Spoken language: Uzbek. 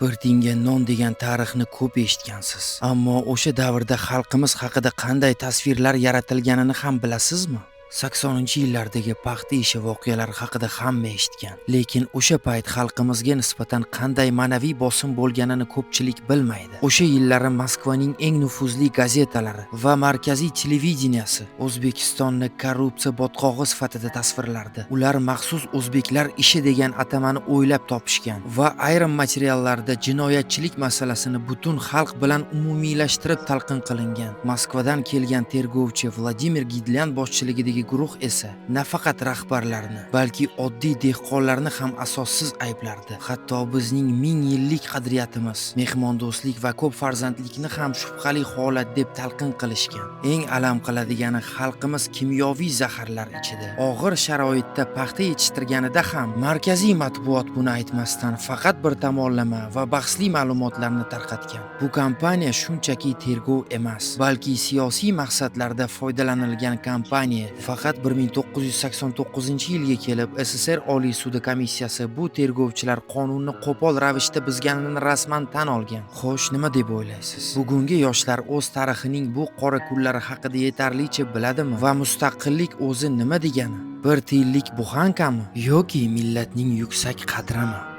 Bir tiyinga non degan tarixni ko'p eshitgansiz. Ammo o'sha davrda xalqimiz haqida qanday tasvirlar yaratilganini ham bilasizmi? 80-yillardagi paxta ishi voqealari haqida hamma eshitgan. Lekin o'sha payt xalqimizga nisbatan qanday ma'naviy bosim bo'lganini ko'pchilik bilmaydi. O'sha yillari Moskvaning eng nufuzli gazetalari va markaziy televideniyasi O'zbekistonni korrupsiya botqog'i sifatida tasvirlardi. Ular maxsus o'zbeklar ishi degan atamani o'ylab topishgan va ayrim materiallarda jinoyatchilik masalasini butun xalq bilan umumiylashtirib talqin qilingan. Moskvadan kelgan tergovchi Vladimir Gidlyan boshchiligidagi guruh esa nafaqat rahbarlarni, balki oddiy dehqonlarni ham asossiz ayblardi. Hatto bizning 1000 yillik qadriyatimiz, mehmondo'stlik va ko'p farzandlikni ham shubhali holat deb talqin qilishgan. Eng alam qiladigani, xalqimiz kimyoviy zaharlar ichida, og'ir sharoitda paxta yetishtirganida ham markaziy matbuot buni aytmasdan faqat bir tomonlama va bahsli ma'lumotlarni tarqatgan. Bu kampaniya shunchaki tergov emas, balki siyosiy maqsadlarda foydalanilgan kampaniya. Faqat 1989-yilga kelib SSR Oliy sudi komissiyasi bu tergovchilar qonunni qo'pol ravishda buzganini rasman tan olgan. Xo'sh, nima deb o'ylaysiz? Bugungi yoshlar o'z tarixining bu qora kunlari haqida yetarlicha biladimi va mustaqillik o'zi nima degani? Bir tiyinlik buxankami yoki millatning yuksak qadrimi?